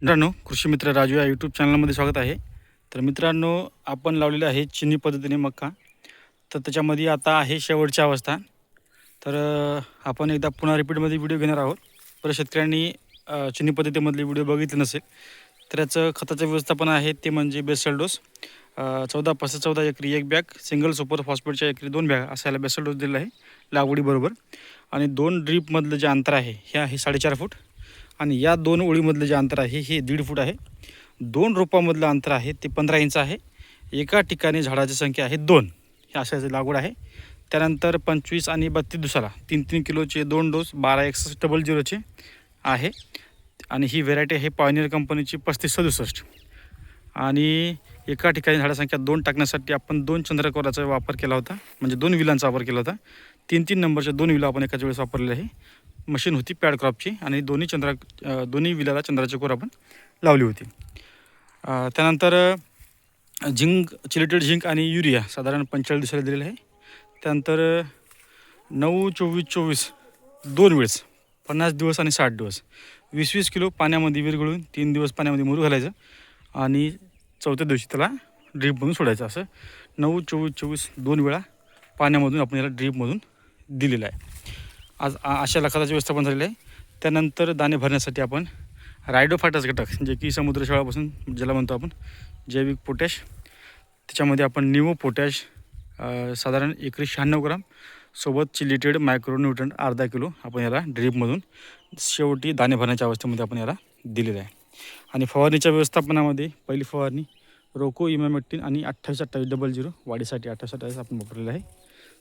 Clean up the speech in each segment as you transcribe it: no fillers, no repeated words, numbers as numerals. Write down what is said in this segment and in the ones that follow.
मित्रांनो, कृषी मित्र राजू या यूट्यूब चॅनलमध्ये स्वागत आहे. तर मित्रांनो, आपण लावलेले आहे चिनी पद्धतीने मका. तर त्याच्यामध्ये आता आहे शेवटची अवस्था. तर आपण एकदा पुन्हा रिपीटमध्ये व्हिडिओ घेणार आहोत. तर शेतकऱ्यांनी चिनी पद्धतीमधले व्हिडिओ बघितले नसेल तर याचं खताचं व्यवस्थापन आहे ते म्हणजे बेसल डोस 14 एकरी 1 बॅग, सिंगल सुपर फॉस्फेटच्या एकरी 2 बॅग असा याला बेसल डोस दिलेला आहे लागवडीबरोबर. आणि 2 ड्रीपमधलं जे अंतर आहे हे आहे 4.5 फूट. आणि या 2 ओळीमधलं जे अंतर आहे हे 1.5 फूट आहे. 2 रोपामधलं अंतर आहे ते 15 इंच आहे. एका ठिकाणी झाडाची संख्या आहे 2. हे अशाची लागवड आहे. त्यानंतर 25 आणि 32 दिवसाला 3-3 किलोचे 2 डोस 126100चे आहे. आणि ही व्हेरायटी आहे पॉयनियर कंपनीची 3567. आणि एका ठिकाणी झाडासंख्या 2 टाकण्यासाठी आपण 2 चंद्रकोराचा वापर केला होता, म्हणजे 2 विलांचा वापर केला होता. 3-3 नंबरच्या 2 विला आपण एकाच वेळेस वापरलेले आहे. मशीन होती पॅडक्रॉपची आणि दोन्ही विलाला चंद्राची कोर आपण लावली होती. त्यानंतर झिंक, चिलेटेड झिंक आणि युरिया साधारण 45 दिवसाला दिलेलं आहे. त्यानंतर 9-24-24 2 वेळेस 50 दिवस आणि 60 दिवस 20-20 किलो पाण्यामध्ये विरघळून 3 दिवस पाण्यामध्ये मुरू घालायचं आणि चौथ्या दिवशी त्याला ड्रीपमधून सोडायचं. असं 9-24-24 2 वेळा पाण्यामधून आपण याला ड्रीपमधून दिलेलं आहे. आज अशा खताचं व्यवस्थापन झालेलं आहे. त्यानंतर दाणे भरण्यासाठी आपण रायडोफायटस घटक जे की समुद्र शेवाळापासून ज्याला म्हणतो आपण जैविक पोटॅश, त्याच्यामध्ये आपण निवो पोटॅश साधारण एकरी 96 ग्राम सोबत चिलिटेड मायक्रोन्यूट्रंट अर्धा किलो आपण याला ड्रीपमधून शेवटी दाणे भरण्याच्या अवस्थेमध्ये आपण याला दिलेलं आहे. आणि फवारणीच्या व्यवस्थापनामध्ये पहिली फवारणी रोको इमॅमेक्टिन आणि 28-28-00 वाढीसाठी 28-28 आपण वापरलेलं आहे.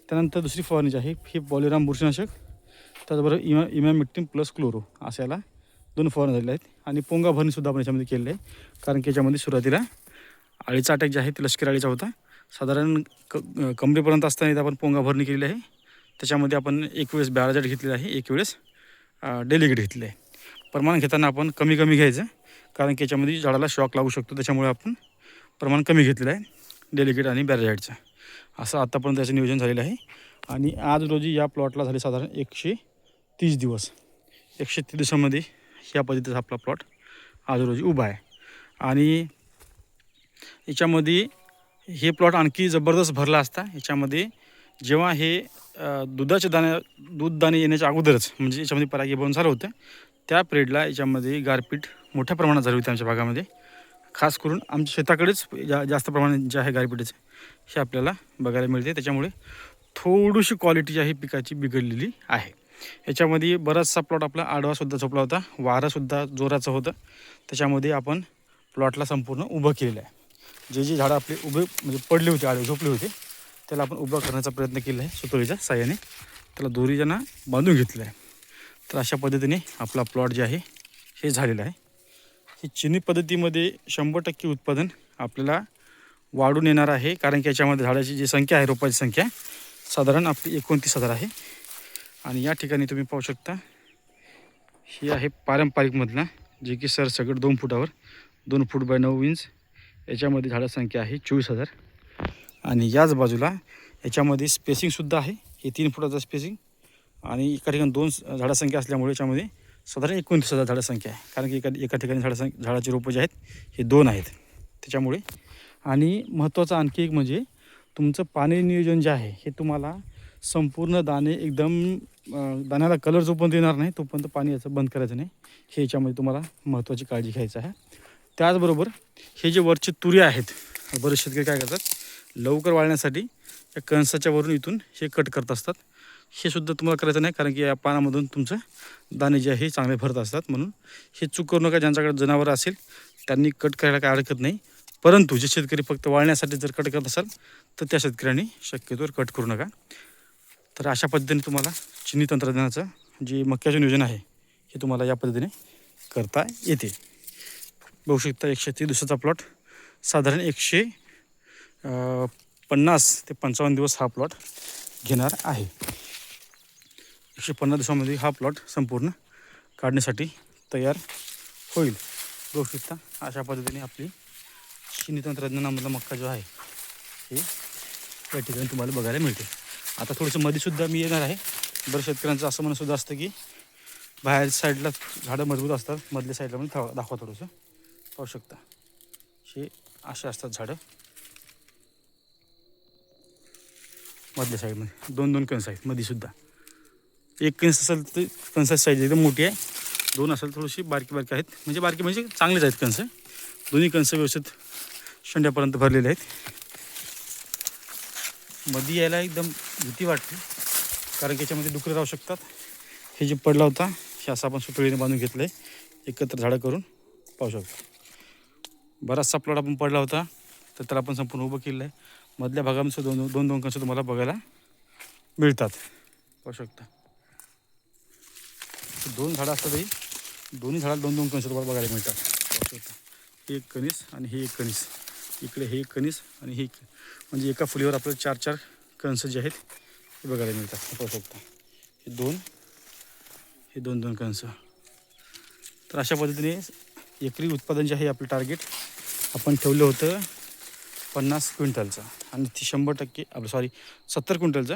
त्यानंतर दुसरी फवारणी जी आहे ही पॉलिराम बुरशीनाशक, त्याचबरोबर इमॅमेक्टिन प्लस क्लोरो अशा याला 2 फवारणी झालेल्या आहेत. आणि पोंगा भरणीसुद्धा आपण याच्यामध्ये केलेलं आहे, कारण की याच्यामध्ये सुरुवातीला अळीचा अटॅक जे आहे ते लष्करी अळीचा होता. साधारण कमरेपर्यंत असताना आपण पोंगा भरणी केलेली आहे. त्याच्यामध्ये आपण एक वेळेस बॅराजेट घेतलेलं आहे, एक वेळेस डेलिगेट घेतलेलं आहे. प्रमाण घेताना आपण कमी कमी घ्यायचं, कारण की याच्यामध्ये झाडाला शॉक लागू शकतो. त्याच्यामुळे आपण प्रमाण कमी घेतलेलं आहे डेलिगेट आणि बॅराजाईटचं. असं आत्तापर्यंत त्याचं नियोजन झालेलं आहे. आणि आज रोजी या प्लॉटला झाले साधारण 130 दिवस. 130 दिवसामध्ये ह्या पद्धतीचा आपला प्लॉट आज रोजी उभा आहे. आणि याच्यामध्ये हे प्लॉट आणखी जबरदस्त भरला असता. याच्यामध्ये जेव्हा हे दूध दाणे येण्याच्या अगोदरच म्हणजे याच्यामध्ये परागीभवन झालं होतं, त्या पिरियडला याच्यामध्ये गारपीट मोठ्या प्रमाणात झाली होती आमच्या भागामध्ये. खास करून आमच्या शेताकडेच जास्त प्रमाणात जे आहे गारपीटीचं हे आपल्याला बघायला मिळते. त्याच्यामुळे थोडीशी क्वालिटी जी आहे पिकाची बिघडलेली आहे. याच्यामध्ये बराचसा प्लॉट आपला आडवासुद्धा झोपला होता, वारासुद्धा जोराचं होतं. त्याच्यामध्ये आपण प्लॉटला संपूर्ण उभं केलेलं आहे. जे झाडं आपले उभे म्हणजे पडले होते, आडवे झोपले होते, त्याला आपण उभं करण्याचा प्रयत्न केला आहे सुतळीच्या साह्याने. त्याला दोरीजना बांधून घेतलं आहे. तर अशा पद्धतीने आपला प्लॉट जे आहे हे झालेलं आहे. ही चिनी पद्धतीमध्ये 100% उत्पादन आपल्याला वाढून येणार आहे, कारण की याच्यामध्ये झाडाची जी संख्या आहे, रोपाची संख्या साधारण आपली 29,000 आहे. आणि या ठिकाणी तुम्ही पाहू शकता ही आहे पारंपरिकमधला, जे की सरसकट 2 फुटावर 2 फूट बाय 9 इंच याच्यामध्ये झाडाची संख्या आहे 24,000. आणि याच बाजूला याच्यामध्ये स्पेसिंगसुद्धा आहे, हे 3 फुटाचं स्पेसिंग. आणि एका ठिकाणी 2 झाडासंख्या असल्यामुळे याच्यामध्ये साधारण 29,000 झाडासंख्या आहे, कारण की एका ठिकाणी झाडाची रोपं जे आहेत हे 2 आहेत त्याच्यामुळे. आणि महत्त्वाचं आणखी एक म्हणजे तुमचं पाणी नियोजन जे आहे हे तुम्हाला संपूर्ण दाणे एकदम दाण्याला कलर जोपर्यंत येणार नाही तोपर्यंत पाणी याचं बंद करायचं नाही, हे याच्यामध्ये तुम्हाला महत्त्वाची काळजी घ्यायचं आहे. त्याचबरोबर हे जे वरचे तुरे आहेत, बरेच शेतकरी काय करतात, लवकर वाळण्यासाठी या कणसाच्या वरून इथून हे कट करत असतात. हे सुद्धा तुम्हाला करायचं नाही, कारण की या पानामधून तुमचं दाणे जे आहे चांगले भरत असतात. म्हणून हे चूक करू नका. ज्यांच्याकडे जनावरं असेल त्यांनी कट करायला काय हरकत नाही, परंतु जे शेतकरी फक्त वाळण्यासाठी जर कट करत असाल तर त्या शेतकऱ्यांनी शक्यतोवर कट करू नका. तर अशा पद्धतीने तुम्हाला चिनी तंत्रज्ञानाचं जे मक्याचं नियोजन आहे हे तुम्हाला या पद्धतीने करता येते. बघू शकता 130 दिवसाचा प्लॉट साधारण 150 ते 55 दिवस हा प्लॉट घेणार आहे. 150 दिवसामध्ये हा प्लॉट संपूर्ण काढण्यासाठी तयार होईल. बघू शकता अशा पद्धतीने आपली चिनी तंत्रज्ञानामधला मक्का जो आहे हे या ठिकाणी तुम्हाला बघायला मिळते. आता थोडंसं मध्येसुद्धा मी येणार आहे. बऱ्याच शेतकऱ्यांचं असं म्हणणंसुद्धा असतं की बाहेर साईडला झाडं मजबूत असतात, मधल्या साईडला पण दाखवा थोडंसं, पाहू शकता. हे असे असतात झाडं. मधल्या साईडमध्ये 2-2 कणस आहेत, मध्येसुद्धा एक कणस असेल तर कणसाची साईज एकदम मोठी आहे, 2 असेल थोडीशी बारकी बारकी आहेत, म्हणजे बारकी म्हणजे चांगलेच आहेत कणस. दोन्ही कणस व्यवस्थित शेंड्यापर्यंत भरलेले आहेत. मध्ये यायला एकदम भीती वाटते, कारण की याच्यामध्ये डुकरं राहू शकतात. हे जे पडला होता हे असं आपण सुतळीने बांधून घेतलं आहे, एकत्र झाडं करून, पाहू शकतो. बराचसा प्लॉट आपण पडला होता तर त्याला आपण संपूर्ण उभं केलं आहे. मधल्या भागामध्ये 2-2 कणस तुम्हाला बघायला मिळतात, पाहू शकता. 2 झाडं असतातही दोन्ही झाडाला 2-2 कणस तुम्हाला बघायला मिळतात, पाहू शकता. हे एक कणीस आणि हे एक कणीस, इकडे हे एक कणीस आणि हे म्हणजे एका फुलीवर आपल्याला 4-4 कणस जे आहेत ते बघायला मिळतात, पाहू शकता. हे 2-2 कणस. तर अशा पद्धतीने एकरी उत्पादन जे आहे आपलं टार्गेट आपण ठेवलं होतं 50 क्विंटलचं, आणि ती 100% आपलं 70 क्विंटलचं,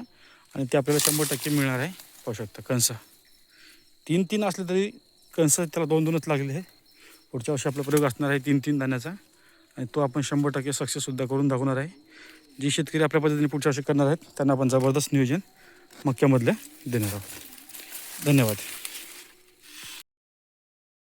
आणि ते आपल्याला 100% मिळणार आहे, पाहू शकता. कणस 3-3 असले तरी कणस त्याला 2-2च लागले आहे. पुढच्या वर्षी आपला प्रयोग असणार आहे 3-3 दाण्याचा, आणि तो आपण 100% सक्सेससुद्धा करून दाखवणार आहे. जी शेतकरी आपल्या पद्धतीने पुढच्या वर्षी करणार आहेत त्यांना आपण जबरदस्त नियोजन मक्यामधलं देणार आहोत. धन्यवाद.